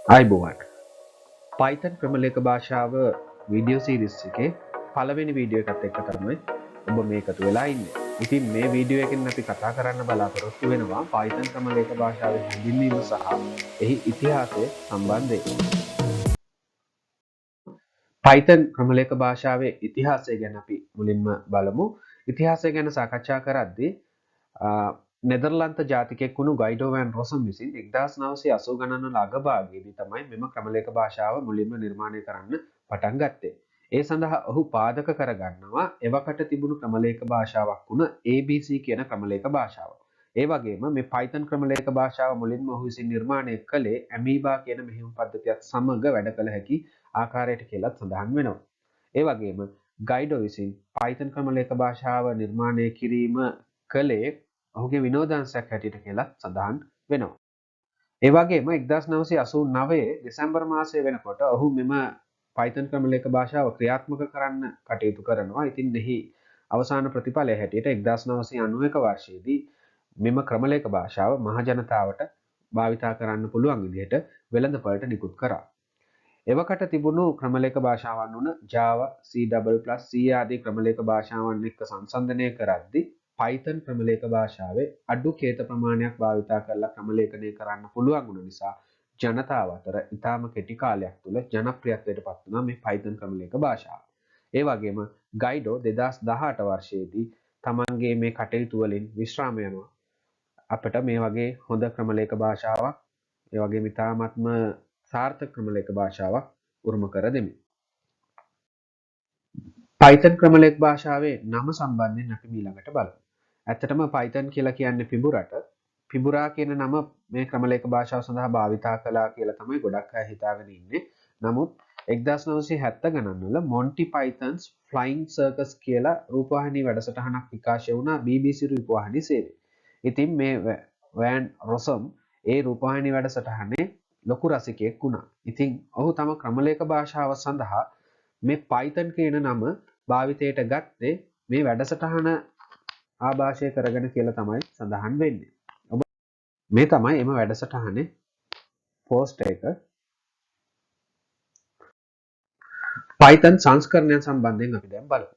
අයිබෝවන් Python ක්‍රමලේඛ භාෂාව video series එකේ පළවෙනි වීඩියෝ එකත් එක්ක තමයි ඔබ මේ එකතු වෙලා ඉන්නේ. ඉතින් මේ වීඩියෝ එකෙන් අපි කතා කරන්න බලාපොරොත්තු වෙනවා Python ක්‍රමලේඛ භාෂාවේ හැඳින්වීම සහ එහි ඉතිහාසය සම්බන්ධයෙන්. Python ක්‍රමලේඛ භාෂාවේ ඉතිහාසය ගැන අපි මුලින්ම බලමු. ඉතිහාසය ගැන සාකච්ඡා කරද්දී නෙදර්ලන්ත ජාතිකයෙක් වුණු ගයිඩෝ වෑන් රොසම් විසින් 1980 ගණන්වල අගභාගයේදී තමයි මෙම ක්‍රමලේඛ භාෂාව මුලින්ම නිර්මාණය කරන්න පටන් ගත්තේ. ඒ සඳහා ඔහු පාදක කරගන්නවා එවකට තිබුණු ක්‍රමලේඛ භාෂාවක් වුණ ABC කියන ක්‍රමලේඛ භාෂාව. ඒ වගේම මේ Python ක්‍රමලේඛ භාෂාව මුලින්ම ඔහු විසින් නිර්මාණය කළේ Amoeba කියන මෙහෙයුම් පද්ධතියත් සමග වැඩ කළ හැකි ආකාරයට කියලා සඳහන් වෙනවා. ඒ වගේම ගයිඩෝ විසින් Python ක්‍රමලේඛ භාෂාව නිර්මාණය කිරීම කළේ ඔහුගේ විනෝදාංශයක් හැටියට කියලා සඳහන් වෙනවා. ඒ වගේම 1989 දෙසැම්බර් මාසය වෙනකොට ඔහු මෙම Python ක්‍රමලේඛ භාෂාව ක්‍රියාත්මක කරන්න කටයුතු කරනවා. ඉතින් එහි අවසාන ප්‍රතිඵලය හැටියට 1991 වර්ෂයේදී මෙම ක්‍රමලේඛ භාෂාව මහ ජනතාවට භාවිතා කරන්න පුළුවන් විදිහට වෙළඳපළට නිකුත් කරා. එවකට තිබුණු ක්‍රමලේඛ භාෂාවන් වන Java, C++, C ආදී ක්‍රමලේඛ භාෂාවන් එක්ක සංසන්දනය කරද්දී Python ක්‍රමලේඛ භාෂාවේ අඩු කේත ප්‍රමාණයක් භාවිතා කරලා ක්‍රමලේඛනය කරන්න පුළුවන් වුණ නිසා ජනතාව අතර ඉතාම කෙටි කාලයක් තුළ ජනප්‍රියත්වයට පත් වුණා මේ Python ක්‍රමලේඛ භාෂාව. ඒ වගේම ගයිඩෝ 2018 වර්ෂයේදී තමන්ගේ මේ කටයුතු වලින් විශ්‍රාම යනවා. අපිට මේ වගේ හොඳ ක්‍රමලේඛ භාෂාවක් ඒ වගේම ඉතාමත්ම සාර්ථක ක්‍රමලේඛ භාෂාවක් උරුම කර දෙමි. Python ක්‍රමලේඛ භාෂාවේ නම සම්බන්ධයෙන් අපි ඊළඟට බලමු. ඇත්තටම Python කියලා කියන්නේ පිඹුරට. පිඹුරා කියන නම මේ ක්‍රමලේඛ භාෂාව සඳහා භාවිතා කළා කියලා තමයි ගොඩක් අය හිතාගෙන ඉන්නේ. නමුත් 1970 ගණන්වල Monty Python's Flying Circus කියලා රූපවාහිනී වැඩසටහනක් විකාශය වුණා BBC රූපවාහිනී සේවයේ. ඉතින් මේ වෑන් රොසම් ඒ රූපවාහිනී වැඩසටහනේ ලොකු රසිකයෙක් වුණා. ඉතින් ඔහු තම ක්‍රමලේඛ භාෂාව සඳහා මේ Python කියන නම භාවිතයට ගත්තේ මේ වැඩසටහන ආభాෂය කරගෙන කියලා තමයි සඳහන් වෙන්නේ. මේ තමයි එම වැඩසටහනේ පෝස්ට් එක. Python සංස්කරණයන් සම්බන්ධයෙන් අපි දැන් බලමු.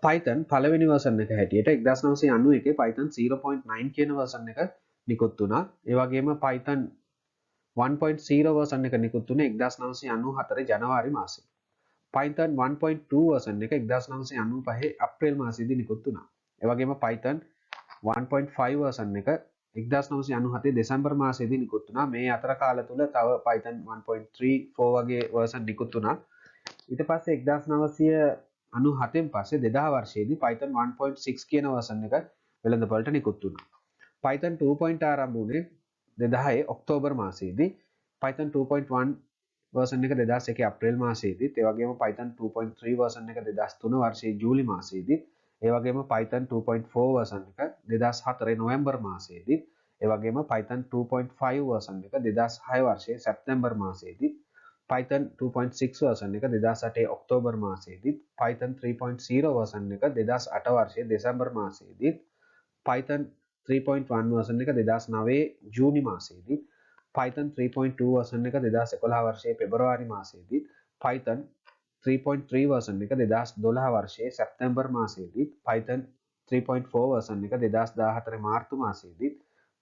Python පළවෙනි version එක හැටියට 1991 Python 0.9 කියන version එක නිකුත් වුණා. ඒ වගේම Python 1.0 version එක නිකුත් වුණේ 1994 ජනවාරි මාසයේ. Python 1.2 version එක 1995 අප්‍රේල් මාසයේදී නිකුත් වුණා. ඒ වගේම Python 1.5 version එක 1997 දෙසැම්බර් මාසයේදී නිකුත් වුණා. මේ අතර කාල තුල තව Python 1.3 4 වගේ version නිකුත් වුණා. ඊට පස්සේ 1997න් පස්සේ 2000 වර්ෂයේදී Python 1.6 කියන version එක වෙළඳපළට නිකුත් වුණා. Python 2.0 ආරම්භ වුණේ 2010 ඔක්තෝබර් මාසයේදී. Python 2.1 version එක 2001 අප්‍රේල් මාසයේදී. ඒ වගේම Python 2.3 version එක 2003 වර්ෂයේ ජූලි මාසයේදී. ඒ වගේම Python 2.4 version එක 2004 නොවැම්බර් මාසයේදී. ඒ වගේම Python 2.5 version එක 2006 වර්ෂයේ සැප්තැම්බර් මාසයේදී. Python 2.6 version එක 2008 ඔක්තෝබර් මාසයේදී. Python 3.0 version එක 2008 වර්ෂයේ දෙසැම්බර් මාසයේදී. Python 3.1 version එක 2009 ජූනි මාසයේදී. Python 3.2 version එක 2011 වර්ෂයේ පෙබරවාරි මාසයේදී. Python 3.3 version එක 2012 වර්ෂයේ සැප්තැම්බර් මාසයේදී. Python 3.4 version එක 2014 මාර්තු මාසයේදී.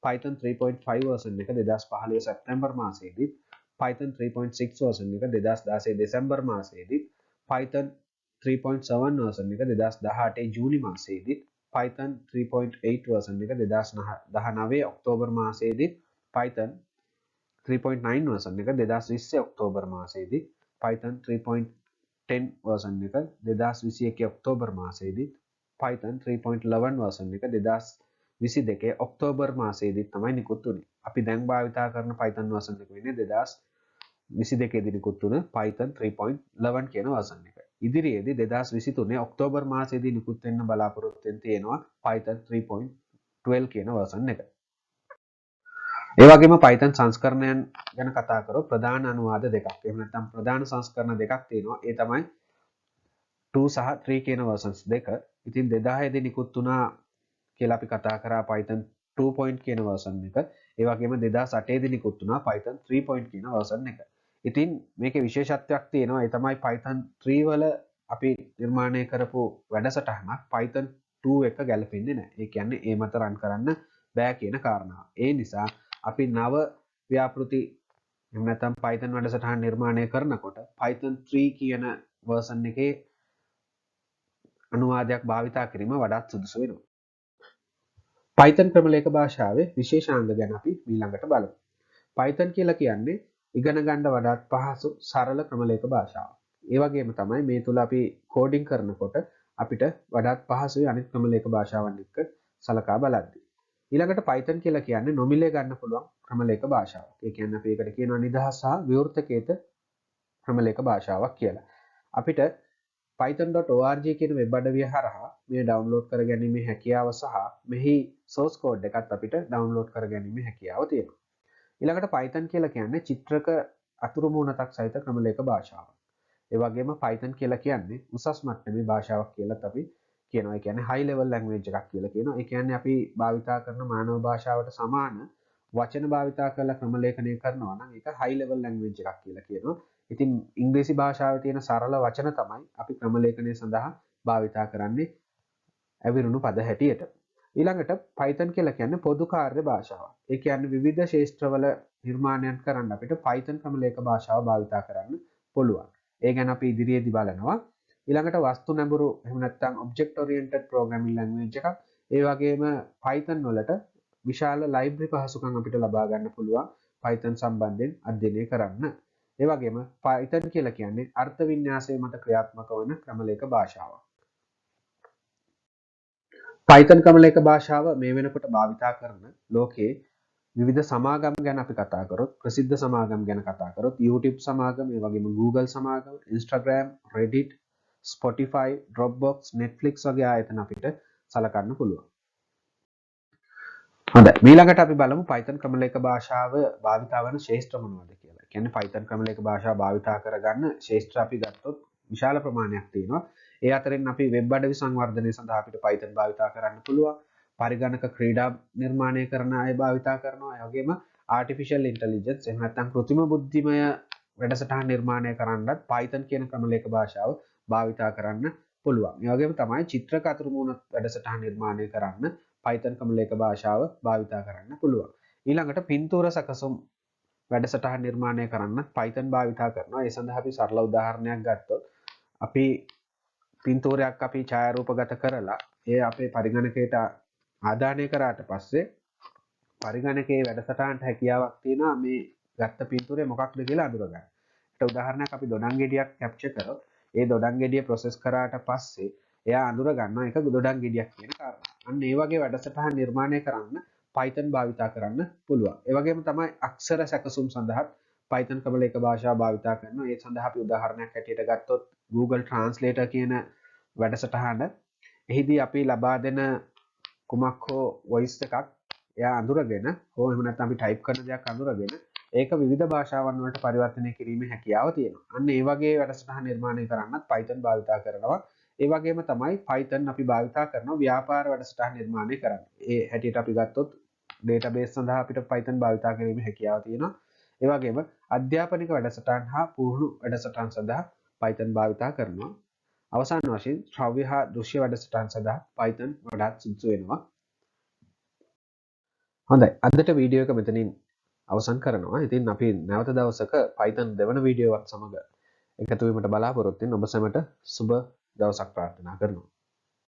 Python 3.5 version එක 2015 සැප්තැම්බර් මාසයේදී. Python 3.6 version එක 2016 දෙසැම්බර් මාසයේදී. Python 3.7 version එක 2018 ජූනි මාසයේදී. Python 3.8 version එක 2019 ඔක්තෝබර් මාසයේදී. Python 3.9 version එක 2020 ඔක්තෝබර් මාසයේදී. Python 3.10 version එක 2021 ඔක්තෝබර් මාසයේදී. Python 3.11 version එක 2022 ඔක්තෝබර් මාසයේදී තමයි නිකුත් වුණේ. අපි දැන් භාවිතා කරන Python version එක වෙන්නේ 2022 දී නිකුත් වුණ Python 3.11 කියන version එක. ඉදිරියේදී 2023 ඔක්තෝබර් මාසයේදී නිකුත් වෙන්න බලාපොරොත්තු වෙන තියෙනවා Python 3.12 කියන version එක. ඒ වගේම Python සංස්කරණයන් ගැන කතා කරොත් ප්‍රධාන අනුවාද දෙකක්. එහෙම නැත්නම් ප්‍රධාන සංස්කරණ දෙකක් තියෙනවා. ඒ තමයි 2 සහ 3 කියන versions දෙක. ඉතින් 2010 දී නිකුත් වුණා කියලා අපි කතා කරා Python 2. කියන version එක. ඒ වගේම 2008 දී නිකුත් වුණා Python 3 කියන version එක. ඉතින් මේකේ විශේෂත්වයක් තියෙනවා. ඒ තමයි Python 3 වල අපි නිර්මාණය කරපු වැඩසටහනක් Python 2 එක ගැලපෙන්නේ නැහැ. ඒ කියන්නේ ඒ මත රන් කරන්න බෑ කියන කාරණාව. ඒ නිසා අපි නව ව්‍යාපෘති එහෙම නැත්නම් Python වැඩසටහන නිර්මාණය කරනකොට Python 3 කියන version එකේ අනුවාදයක් භාවිතා කිරීම වඩාත් සුදුසු වෙනවා. Python ක්‍රමලේඛ භාෂාවේ විශේෂාංග ගැන අපි ඊළඟට බලමු. Python කියලා කියන්නේ ඉගෙන ගන්න වඩාත් පහසු සරල ක්‍රමලේඛ භාෂාවක්. ඒ වගේම තමයි මේ තුල අපි කෝඩින් කරනකොට අපිට වඩාත් පහසුයි අනිත් ක්‍රමලේඛ භාෂාවන් එක්ක සලකා බලද්දී. ඊළඟට Python කියලා කියන්නේ නොමිලේ ගන්න පුළුවන් ක්‍රමලේඛ භාෂාවක්. ඒ කියන්නේ අපි ඒකට කියනවා නිදහස් සහ විවෘතකේත ක්‍රමලේඛ භාෂාවක් කියලා. අපිට python.org කියන වෙබ් අඩවිය හරහා මේ ඩවුන්ලෝඩ් කර ගැනීමේ හැකියාව සහ මෙහි source code එකත් අපිට ඩවුන්ලෝඩ් කර ගැනීමේ හැකියාව තියෙනවා. ඊළඟට Python කියලා කියන්නේ චිත්‍රක අතුරු මුහුණතක් සහිත ක්‍රමලේඛ භාෂාවක්. ඒ වගේම Python කියලා කියන්නේ උසස් මට්ටමේ භාෂාවක් කියලාත් අපි කියනවා. ඒ කියන්නේ high level language එකක් කියලා කියනවා. ඒ කියන්නේ අපි භාවිතා කරන මානව භාෂාවට සමාන වචන භාවිතා කරලා ක්‍රමලේඛනය කරනවා නම් ඒක high level language එකක් කියලා කියනවා. ඉතින් ඉංග්‍රීසි භාෂාවේ තියෙන සරල වචන තමයි අපි ක්‍රමලේඛනය සඳහා භාවිතා කරන්නේ ඇවිරුණු පද හැටියට. ඊළඟට Python කියලා කියන්නේ පොදු කාර්ය භාෂාවක්. ඒ කියන්නේ විවිධ ක්ෂේත්‍රවල නිර්මාණයන් කරන්න අපිට Python ක්‍රමලේඛ භාෂාව භාවිතා කරන්න පුළුවන්. ඒ ගැන අපි ඉදිරියේදී බලනවා. ඊළඟට වස්තු නැඹුරු එහෙම නැත්නම් object oriented programming language එකක්. ඒ වගේම Python වලට විශාල ලයිබ්‍රරි පහසුකම් අපිට ලබා ගන්න පුළුවන් Python සම්බන්ධයෙන් අධ්‍යයනය කරන්න. ඒ වගේම Python කියලා කියන්නේ අර්ථ වින්‍යාසය මත ක්‍රියාත්මක වන ක්‍රමලේඛ භාෂාවක්. Python ක්‍රමලේඛ භාෂාව මේ වෙනකොට භාවිතා කරන ලෝකයේ විවිධ සමාගම් ගැන අපි කතා කරොත් ප්‍රසිද්ධ සමාගම් ගැන කතා කරොත් YouTube සමාගම, ඒ වගේම Google සමාගම, Instagram, Reddit, Spotify, Dropbox, Netflix වගේ ආයතන අපිට සලකන්න පුළුවන්. හොඳයි. ඊළඟට අපි බලමු Python ක්‍රමලේඛ භාෂාව භාවිතා වන ශේෂ්ත්‍ර මොනවද කියලා. කියන්නේ Python ක්‍රමලේඛ භාෂාව භාවිතා කරගන්න ශේෂ්ත්‍ර අපි ගත්තොත් විශාල ප්‍රමාණයක් තියෙනවා. ඒ අතරින් අපි වෙබ් අඩවි සංවර්ධනය සඳහා අපිට Python භාවිතා කරන්න පුළුවන්. පරිගණක ක්‍රීඩා නිර්මාණය කරන අය භාවිතා කරනවා. ඒ වගේම artificial intelligence එහෙම නැත්නම් කෘත්‍රිම බුද්ධිමය වැඩසටහන් නිර්මාණය කරන්නත් Python කියන ක්‍රමලේඛ භාෂාව භාවිතා කරන්න පුළුවන්. ඒ වගේම තමයි චිත්‍රක අතුරු මුහුණ වැඩසටහන් නිර්මාණය කරන්න Python ක්‍රමලේඛ භාෂාව භාවිතා කරන්න පුළුවන්. ඊළඟට පින්තූර සැකසුම් වැඩසටහන් නිර්මාණය කරන්න Python භාවිතා කරනවා. ඒ සඳහා අපි සරල උදාහරණයක් ගත්තොත් අපි පින්තූරයක් අපි ඡායාරූපගත කරලා ඒ අපේ පරිගණකයට ආදානය කරාට පස්සේ පරිගණකයේ වැඩසටහනට හැකියාවක් තියෙනවා මේ ගත්ත පින්තූරය මොකක්ද කියලා අඳුරගන්න. ඒකට උදාහරණයක් අපි දොඩම් ගෙඩියක් කැප්චර් කරොත් ඒ දොඩම් ගෙඩිය ප්‍රොසෙස් කරාට පස්සේ එයා අඳුර ගන්නවා ඒක දොඩම් ගෙඩියක් කියන කාරණා. අන්න ඒ වගේ වැඩසටහන් නිර්මාණය කරන්න Python භාවිතා කරන්න පුළුවන්. ඒ වගේම තමයි අක්ෂර සැකසුම් සඳහා Python ක්‍රමලේඛ භාෂාව භාවිතා කරනවා. ඒ සඳහා අපි උදාහරණයක් හැටියට ගත්තොත් Google Translator කියන වැඩසටහන එහිදී අපි ලබා දෙන කුමක් හෝ වොයිස් එකක් එයා අඳුරගෙන හෝ එහෙම නැත්නම් අපි ටයිප් කරන දෙයක් අඳුරගෙන ඒක විවිධ භාෂාවන් වලට පරිවර්තනය කිරීමේ හැකියාව තියෙනවා. අන්න ඒ වගේ වැඩසටහන් නිර්මාණය කරන්නත් Python භාවිතා කරනවා. ඒ වගේම තමයි Python අපි භාවිතා කරනවා ව්‍යාපාර වැඩසටහන් නිර්මාණය කරන්න. ඒ හැටියට අපි ගත්තොත් database සඳහා අපිට Python භාවිතා කිරීමේ හැකියාව තියෙනවා. ඒ වගේම අධ්‍යාපනික වැඩසටහන් හා පුහුණු වැඩසටහන් සඳහා Python භාවිතා කරනවා. අවසාන වශයෙන් ශ්‍රව්‍ය හා දෘශ්‍ය වැඩසටහන් සඳහා Python වඩාත් සුදුසු වෙනවා. හොඳයි. අදට වීඩියෝ එක මෙතනින් අවසන් කරනවා. ඉතින් අපි නැවත දවසක Python දෙවන වීඩියෝවත් සමග එකතු වීමට බලාපොරොත්තු වෙන ඔබ සැමට සුබ දවසක් ප්‍රාර්ථනා කරනවා.